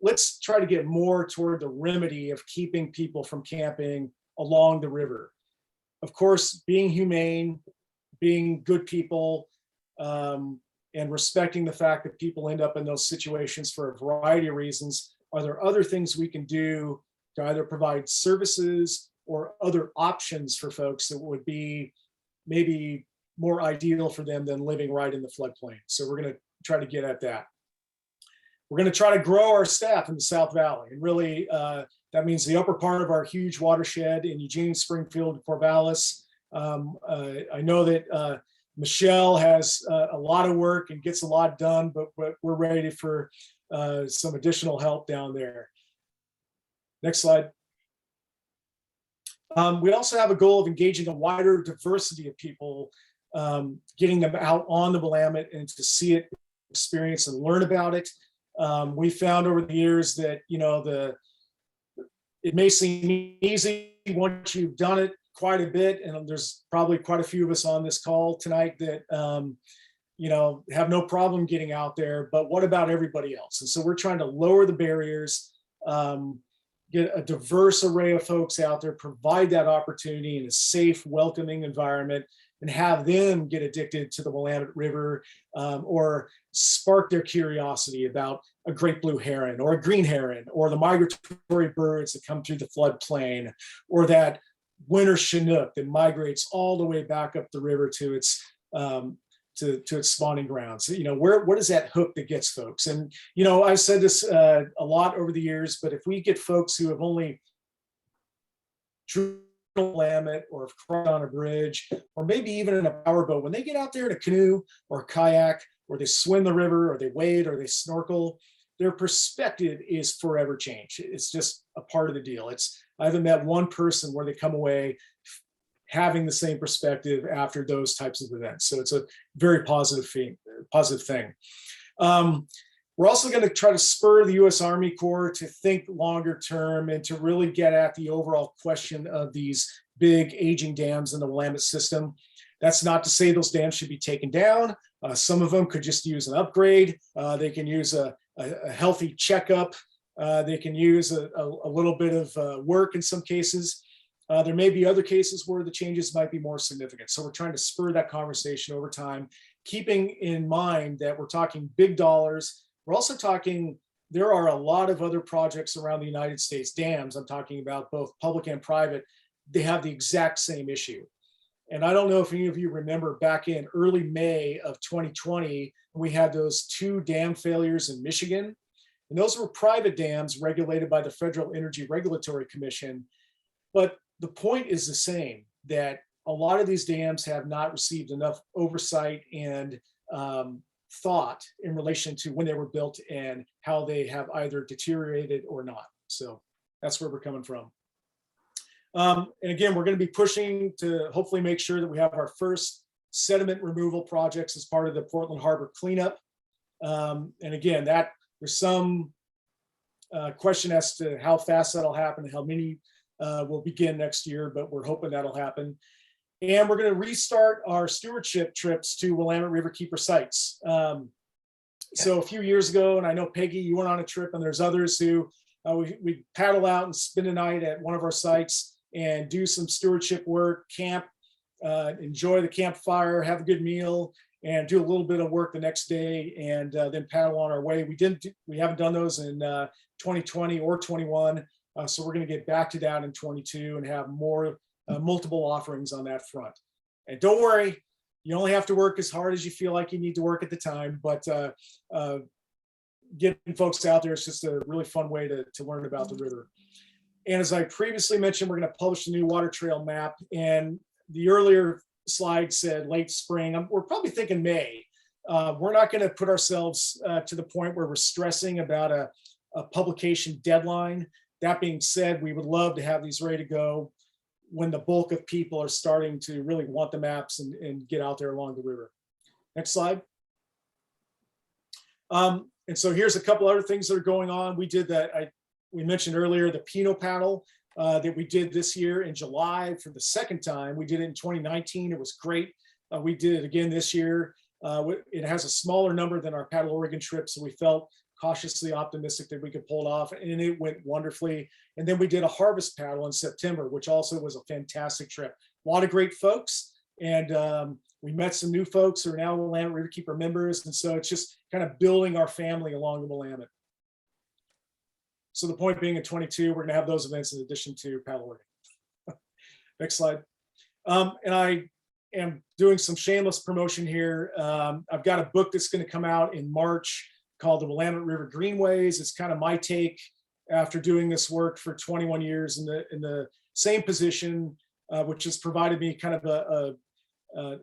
let's try to get more toward the remedy of keeping people from camping along the river. Of course, being humane, being good people, and respecting the fact that people end up in those situations for a variety of reasons. Are there other things we can do to either provide services or other options for folks that would be maybe more ideal for them than living right in the floodplain? So we're going to try to get at that. We're going to try to grow our staff in the South Valley, and really that means the upper part of our huge watershed in Eugene, Springfield, and Corvallis. I know that Michelle has a lot of work and gets a lot done, but we're ready for some additional help down there. Next slide. We also have a goal of engaging a wider diversity of people, getting them out on the Willamette and to see it, experience, and learn about it. We found over the years that it may seem easy once you've done it quite a bit, and there's probably quite a few of us on this call tonight that have no problem getting out there, but what about everybody else? And so we're trying to lower the barriers, get a diverse array of folks out there, provide that opportunity in a safe, welcoming environment, and have them get addicted to the Willamette River, or spark their curiosity about a great blue heron or a green heron, or the migratory birds that come through the floodplain, or that winter Chinook that migrates all the way back up the river to its spawning grounds. What is that hook that gets folks? And I've said this a lot over the years, but if we get folks who have only driven a Willamette or have crossed on a bridge, or maybe even in a powerboat, when they get out there in a canoe or a kayak, or they swim the river, or they wade, or they snorkel, their perspective is forever changed. It's just a part of the deal. I haven't met one person where they come away having the same perspective after those types of events. So it's a very positive thing. We're also going to try to spur the U.S. Army Corps to think longer term and to really get at the overall question of these big aging dams in the Willamette system. That's not to say those dams should be taken down Some of them could just use an upgrade. They can use a healthy checkup. They can use a little bit of work in some cases. There may be other cases where the changes might be more significant. So we're trying to spur that conversation over time, keeping in mind that we're talking big dollars. We're also talking, there are a lot of other projects around the United States, dams, I'm talking about both public and private, they have the exact same issue. And I don't know if any of you remember back in early May of 2020, we had those 2 dam failures in Michigan. And those were private dams regulated by the Federal Energy Regulatory Commission. But the point is the same, that a lot of these dams have not received enough oversight and thought in relation to when they were built and how they have either deteriorated or not. So that's where we're coming from. And again, we're going to be pushing to hopefully make sure that we have our first sediment removal projects as part of the Portland Harbor cleanup. And again, that there's some question as to how fast that'll happen and how many will begin next year, but we're hoping that'll happen. And we're going to restart our stewardship trips to Willamette Riverkeeper sites. So a few years ago, and I know Peggy, you went on a trip, and there's others who we paddle out and spend a night at one of our sites and do some stewardship work, camp, enjoy the campfire, have a good meal, and do a little bit of work the next day, and then paddle on our way. We haven't done those in 2020 or 21, so we're going to get back to that in 22 and have more multiple offerings on that front. And don't worry, you only have to work as hard as you feel like you need to work at the time, but getting folks out there is just a really fun way to learn about the river. And as I previously mentioned, we're going to publish a new water trail map, and the earlier slide said late spring. We're probably thinking May. We're not going to put ourselves to the point where we're stressing about a publication deadline. That being said, we would love to have these ready to go when the bulk of people are starting to really want the maps and get out there along the river. Next slide. And so here's a couple other things that are going on. We did that, we mentioned earlier, the Pinot paddle that we did this year in July for the second time. We did it in 2019. It was great. We did it again this year. It has a smaller number than our Paddle Oregon trip, so we felt cautiously optimistic that we could pull it off, and it went wonderfully. And then we did a harvest paddle in September, which also was a fantastic trip. A lot of great folks, and we met some new folks who are now Willamette Riverkeeper members, and so it's just kind of building our family along the Willamette. So the point being, in 22, we're going to have those events in addition to Paddle Oregon. Next slide. And I am doing some shameless promotion here. I've got a book that's going to come out in March called The Willamette River Greenways. It's kind of my take after doing this work for 21 years in the same position, which has provided me kind of a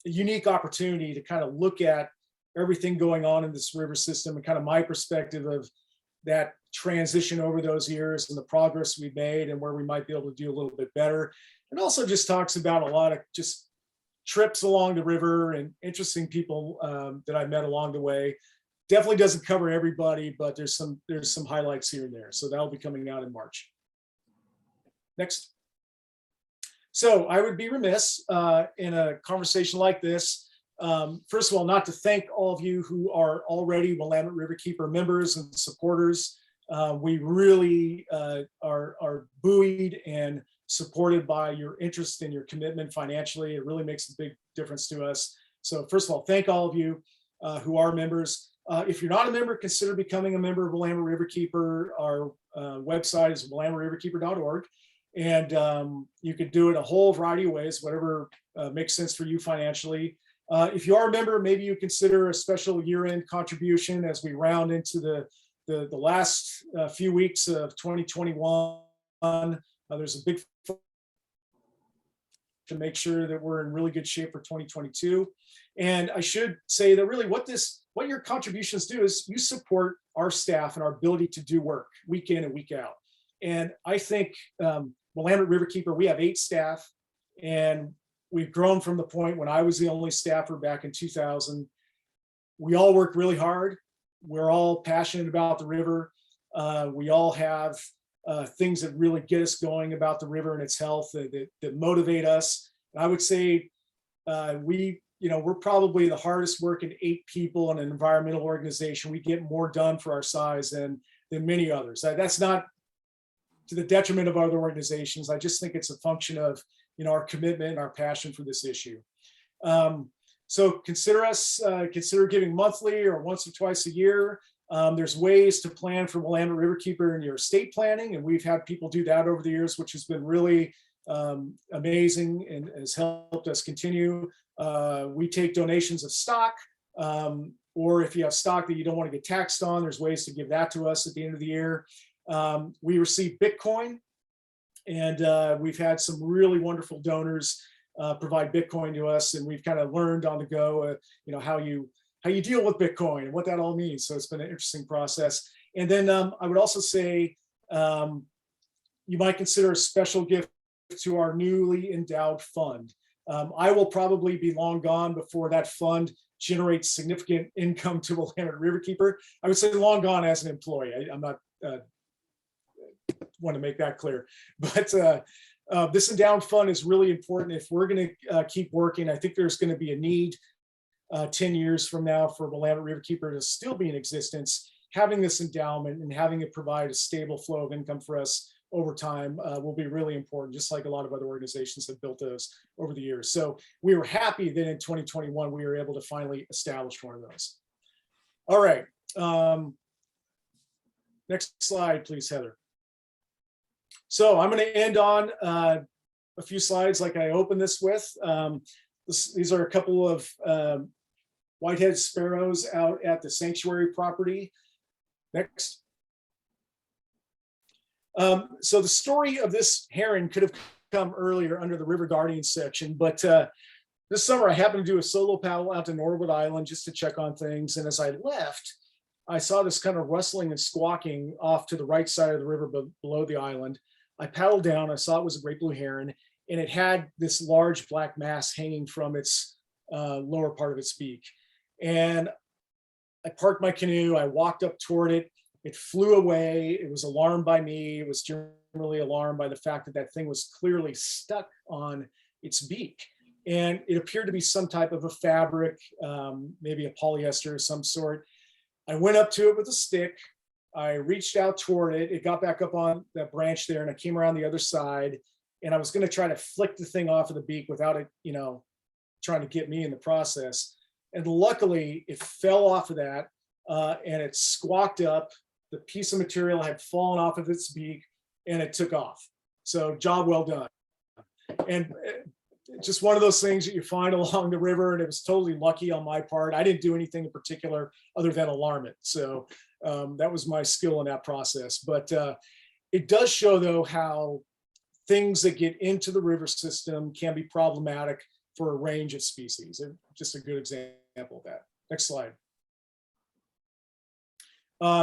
unique opportunity to kind of look at everything going on in this river system and kind of my perspective of that transition over those years and the progress we've made and where we might be able to do a little bit better. And also just talks about a lot of just trips along the river and interesting people that I met along the way. Definitely doesn't cover everybody, but there's some highlights here and there. So that'll be coming out in March. Next. So I would be remiss in a conversation like this, first of all, not to thank all of you who are already Willamette Riverkeeper members and supporters. We really are buoyed and supported by your interest and your commitment financially. It really makes a big difference to us. So first of all, thank all of you who are members. If you're not a member, consider becoming a member of Willamette Riverkeeper. Our website is willametteriverkeeper.org. And you could do it a whole variety of ways, whatever makes sense for you financially. If you are a member, maybe you consider a special year-end contribution as we round into the last few weeks of 2021. There's a big to make sure that we're in really good shape for 2022. And I should say that really what your contributions do is you support our staff and our ability to do work week in and week out. And I think Willamette Riverkeeper, we have 8 staff, and we've grown from the point when I was the only staffer back in 2000. We all work really hard. We're all passionate about the river. We all have things that really get us going about the river and its health that motivate us. And I would say we're probably the hardest working 8 people in an environmental organization. We get more done for our size than many others. That's not to the detriment of other organizations. I just think it's a function of, our commitment and our passion for this issue. So consider giving monthly or once or twice a year. There's ways to plan for Willamette Riverkeeper in your estate planning, and we've had people do that over the years, which has been really amazing and has helped us continue. We take donations of stock, or if you have stock that you don't want to get taxed on, there's ways to give that to us at the end of the year. We receive Bitcoin, and we've had some really wonderful donors provide Bitcoin to us, and we've kind of learned on the go, how you deal with Bitcoin and what that all means. So it's been an interesting process. And then I would also say you might consider a special gift to our newly endowed fund. I will probably be long gone before that fund generates significant income to Willamette Riverkeeper. I would say long gone as an employee. I'm not want to make that clear, but this endowed fund is really important if we're going to keep working. I think there's going to be a need 10 years from now for Willamette Riverkeeper to still be in existence. Having this endowment and having it provide a stable flow of income for us over time will be really important, just like a lot of other organizations have built those over the years. So we were happy that in 2021, we were able to finally establish one of those. All right. Next slide, please, Heather. So I'm going to end on a few slides like I opened this with. These are a couple of white-headed sparrows out at the sanctuary property. Next. So the story of this heron could have come earlier under the River Guardian section, but this summer I happened to do a solo paddle out to Norwood Island just to check on things. And as I left, I saw this kind of rustling and squawking off to the right side of the river below the island. I paddled down, I saw it was a great blue heron, and it had this large black mass hanging from its lower part of its beak. And I parked my canoe, I walked up toward it, it flew away, it was alarmed by me, it was generally alarmed by the fact that that thing was clearly stuck on its beak. And it appeared to be some type of a fabric, maybe a polyester of some sort. I went up to it with a stick, I reached out toward it, it got back up on that branch there, and I came around the other side, and I was going to try to flick the thing off of the beak without it, trying to get me in the process. And luckily, it fell off of that, and it squawked up. The piece of material had fallen off of its beak, and it took off. So job well done. And just one of those things that you find along the river, and it was totally lucky on my part. I didn't do anything in particular other than alarm it. So that was my skill in that process. But it does show, though, how things that get into the river system can be problematic for a range of species. Just a good example of that. Next slide.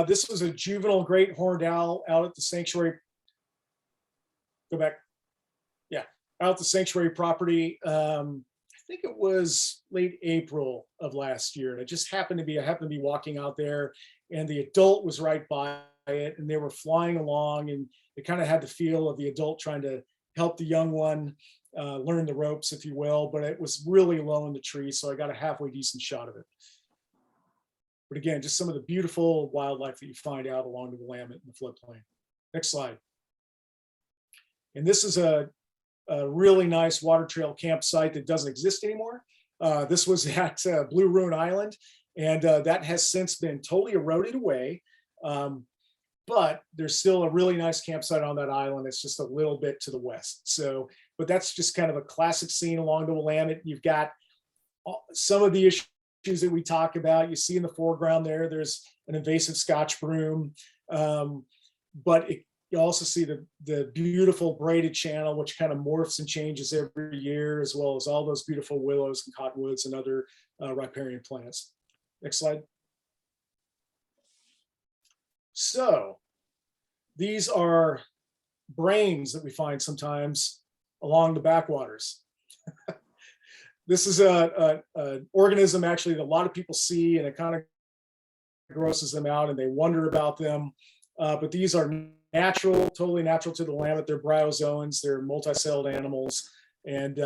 This was a juvenile great horned owl out at the sanctuary. Go back. Yeah, out at the sanctuary property. I think it was late April of last year. And it just happened to be, I happened to be walking out there, and the adult was right by it, and they were flying along, and it kind of had the feel of the adult trying to help the young one learn the ropes, if you will, but it was really low in the tree, so I got a halfway decent shot of it. But again, just some of the beautiful wildlife that you find out along the Willamette and the floodplain. Next slide. And this is a really nice water trail campsite that doesn't exist anymore. This was at Blue Ruin Island, and that has since been totally eroded away. But there's still a really nice campsite on that island. It's just a little bit to the west. So, but that's just kind of a classic scene along the Willamette. You've got some of the issues that we talk about. You see in the foreground there, there's an invasive Scotch broom. But you also see the beautiful braided channel, which kind of morphs and changes every year, as well as all those beautiful willows and cottonwoods and other riparian plants. Next slide. So these are brains that we find sometimes along the backwaters. This is an organism actually that a lot of people see, and it kind of grosses them out and they wonder about them. But these are natural, totally natural to the Willamette. They're bryozoans, they're multicelled animals. And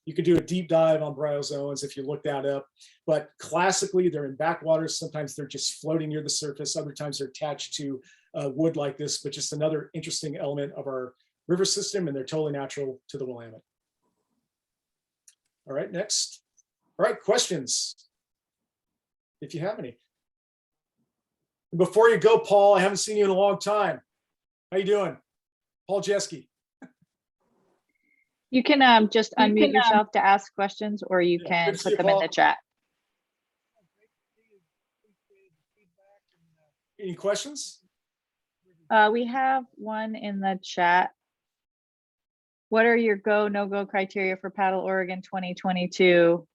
you could do a deep dive on bryozoans if you look that up. But classically, they're in backwaters. Sometimes they're just floating near the surface. Other times they're attached to wood like this, but just another interesting element of our river system, and they're totally natural to the Willamette. All right, next. All right, questions, if you have any. Before you go, Paul, I haven't seen you in a long time. How you doing? Paul Jeske.
You can just unmute yourself to ask questions, or you can put them in the chat.
Any questions?
We have one in the chat. What are your go, no-go criteria for Paddle Oregon 2022?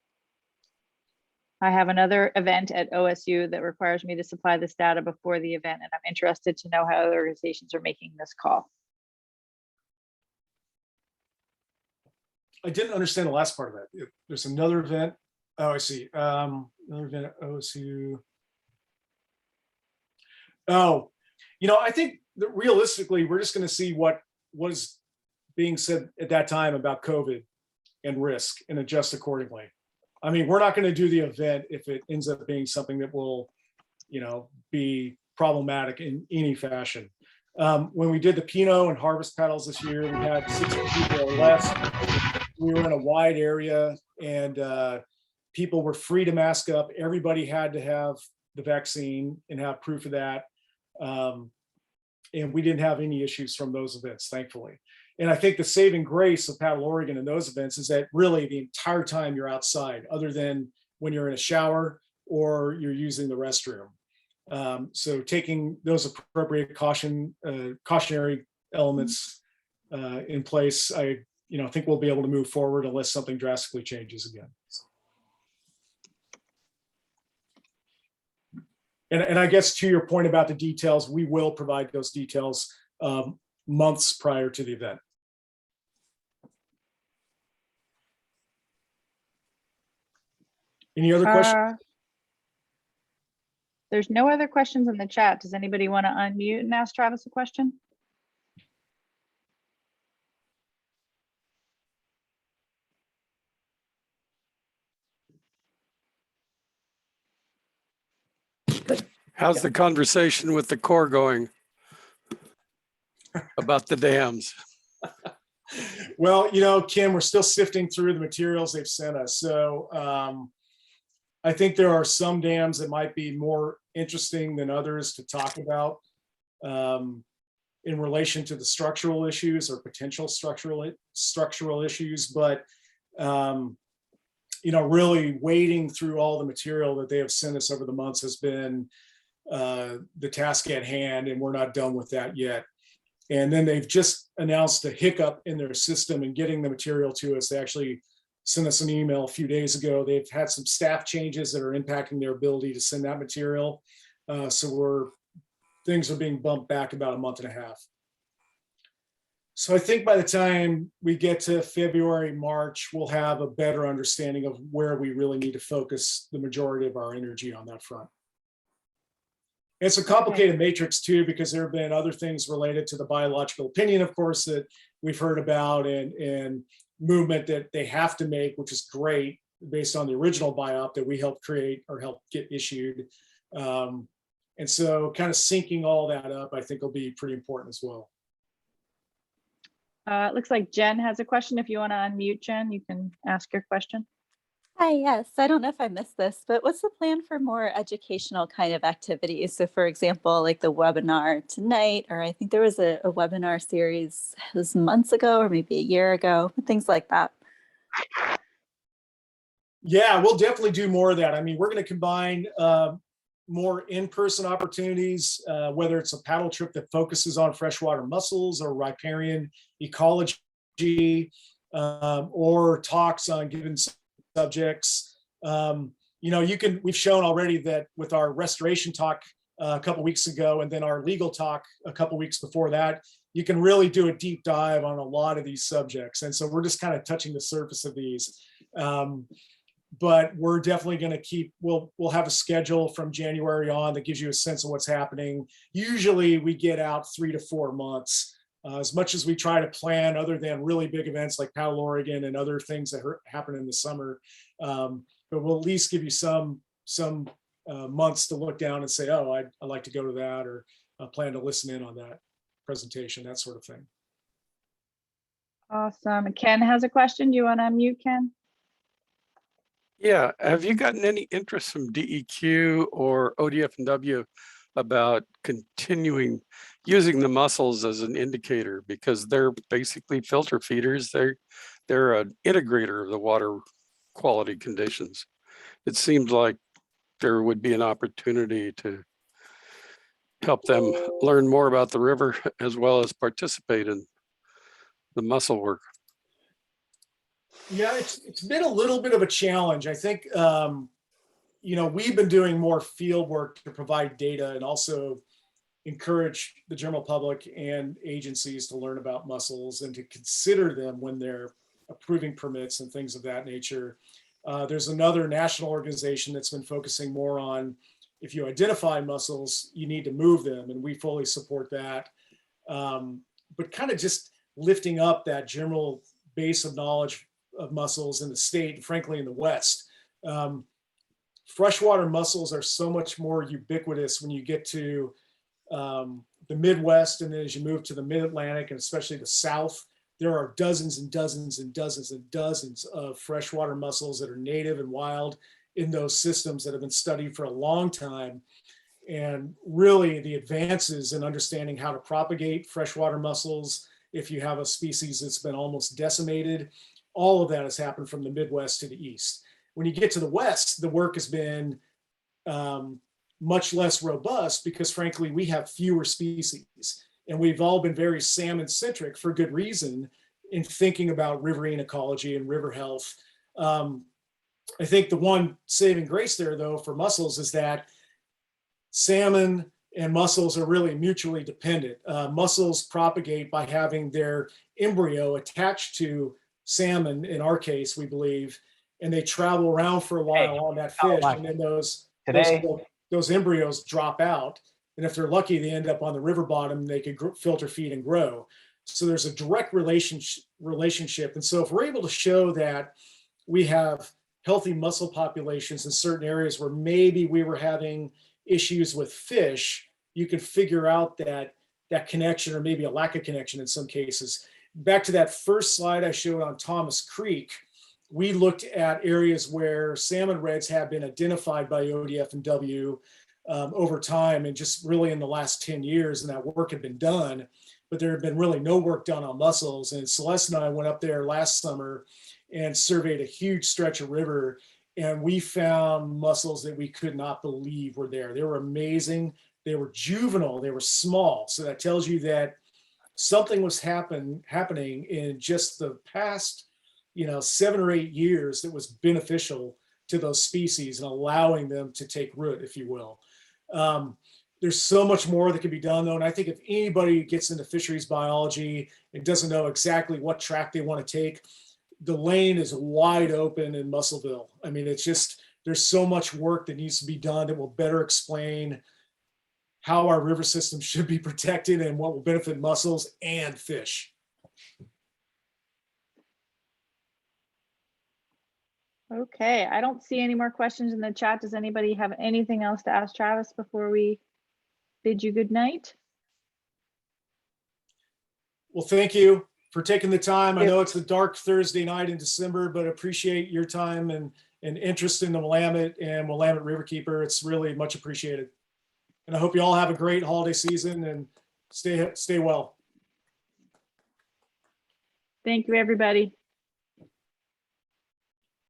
I have another event at OSU that requires me to supply this data before the event, and I'm interested to know how other organizations are making this call.
I didn't understand the last part of that. There's another event. Oh, I see. Another event at OSU. Oh, I think that realistically, we're just going to see what was being said at that time about COVID and risk and adjust accordingly. I mean, we're not going to do the event if it ends up being something that will, be problematic in any fashion. When we did the Pinot and harvest paddles this year, we had 60 people or less. We were in a wide area, and people were free to mask up. Everybody had to have the vaccine and have proof of that. And we didn't have any issues from those events, thankfully. And I think the saving grace of Paddle Oregon in those events is that really the entire time you're outside, other than when you're in a shower or you're using the restroom. So taking those appropriate cautionary elements in place, I think we'll be able to move forward unless something drastically changes again. And I guess to your point about the details, we will provide those details months prior to the event. Any other questions?
There's no other questions in the chat. Does anybody want to unmute and ask Travis a question?
How's the conversation with the Corps going about the dams?
Well, Kim, we're still sifting through the materials they've sent us. So I think there are some dams that might be more interesting than others to talk about in relation to the structural issues or potential structural issues. But, really wading through all the material that they have sent us over the months has been the task at hand, and we're not done with that yet. And then they've just announced a hiccup in their system in getting the material to us. They actually sent us an email a few days ago. They've had some staff changes that are impacting their ability to send that material. So things are being bumped back about a month and a half. So I think by the time we get to February, March, we'll have a better understanding of where we really need to focus the majority of our energy on that front. It's a complicated matrix too, because there have been other things related to the biological opinion, of course, that we've heard about, and movement that they have to make, which is great based on the original biop that we helped create or helped get issued. And so kind of syncing all that up, I think will be pretty important as well.
It looks like Jen has a question. If you want to unmute, Jen, you can ask your question.
Hi, yes. I don't know if I missed this, but what's the plan for more educational kind of activities? So for example, like the webinar tonight, or I think there was a webinar series this months ago, or maybe a year ago, things like that.
Yeah, we'll definitely do more of that. I mean, we're going to combine more in-person opportunities, whether it's a paddle trip that focuses on freshwater mussels or riparian ecology, or talks on given subjects. We've shown already that with our restoration talk a couple weeks ago, and then our legal talk a couple weeks before that, you can really do a deep dive on a lot of these subjects. And so we're just kind of touching the surface of these. But we're definitely going to we'll have a schedule from January on that gives you a sense of what's happening. Usually we get out 3 to 4 months As much as we try to plan, other than really big events like Paddle Oregon and other things that happen in the summer, but we'll at least give you some months to look down and say, oh, I'd like to go to that, or plan to listen in on that presentation, that sort of thing.
Awesome. Ken has a question. Do you want to unmute, Ken?
Yeah, have you gotten any interest from DEQ or ODF&W about continuing using the mussels as an indicator, because they're basically filter feeders? They're an integrator of the water quality conditions. It seems like there would be an opportunity to help them learn more about the river as well as participate in the mussel work.
Yeah, it's been a little bit of a challenge. I think, we've been doing more field work to provide data and also encourage the general public and agencies to learn about mussels and to consider them when they're approving permits and things of that nature. There's another national organization that's been focusing more on, if you identify mussels, you need to move them, and we fully support that. But kind of just lifting up that general base of knowledge of mussels in the state, and frankly in the West. Freshwater mussels are so much more ubiquitous when you get to the Midwest, and then as you move to the Mid-Atlantic and especially the South, there are dozens and dozens and dozens and dozens of freshwater mussels that are native and wild in those systems that have been studied for a long time. And really the advances in understanding how to propagate freshwater mussels, if you have a species that's been almost decimated, all of that has happened from the Midwest to the East. When you get to the West, the work has been much less robust because frankly, we have fewer species, and we've all been very salmon centric for good reason in thinking about riverine ecology and river health. I think the one saving grace there though for mussels is that salmon and mussels are really mutually dependent. Mussels propagate by having their embryo attached to salmon, in our case, we believe, and they travel around for a while on that fish, and then those embryos drop out. And if they're lucky, they end up on the river bottom, they could filter feed and grow. So there's a direct relationship. And so if we're able to show that we have healthy mussel populations in certain areas where maybe we were having issues with fish, you can figure out that connection, or maybe a lack of connection in some cases. Back to that first slide I showed on Thomas Creek, we looked at areas where salmon reds have been identified by ODF&W over time, and just really in the last 10 years, and that work had been done, but there had been really no work done on mussels. And Celeste and I went up there last summer and surveyed a huge stretch of river, and we found mussels that we could not believe were there. They were amazing. They were juvenile, they were small. So that tells you that something was happening in just the past 7 or 8 years that was beneficial to those species and allowing them to take root, if you will. There's so much more that can be done though. And I think if anybody gets into fisheries biology and doesn't know exactly what track they want to take, the lane is wide open in Musselville. I mean, it's just, there's so much work that needs to be done that will better explain how our river system should be protected and what will benefit mussels and fish.
Okay, I don't see any more questions in the chat. Does anybody have anything else to ask Travis before we bid you good night?
Well, thank you for taking the time. I know it's a dark Thursday night in December, but appreciate your time and interest in the Willamette and Willamette Riverkeeper. It's really much appreciated. And I hope you all have a great holiday season and stay well.
Thank you, everybody.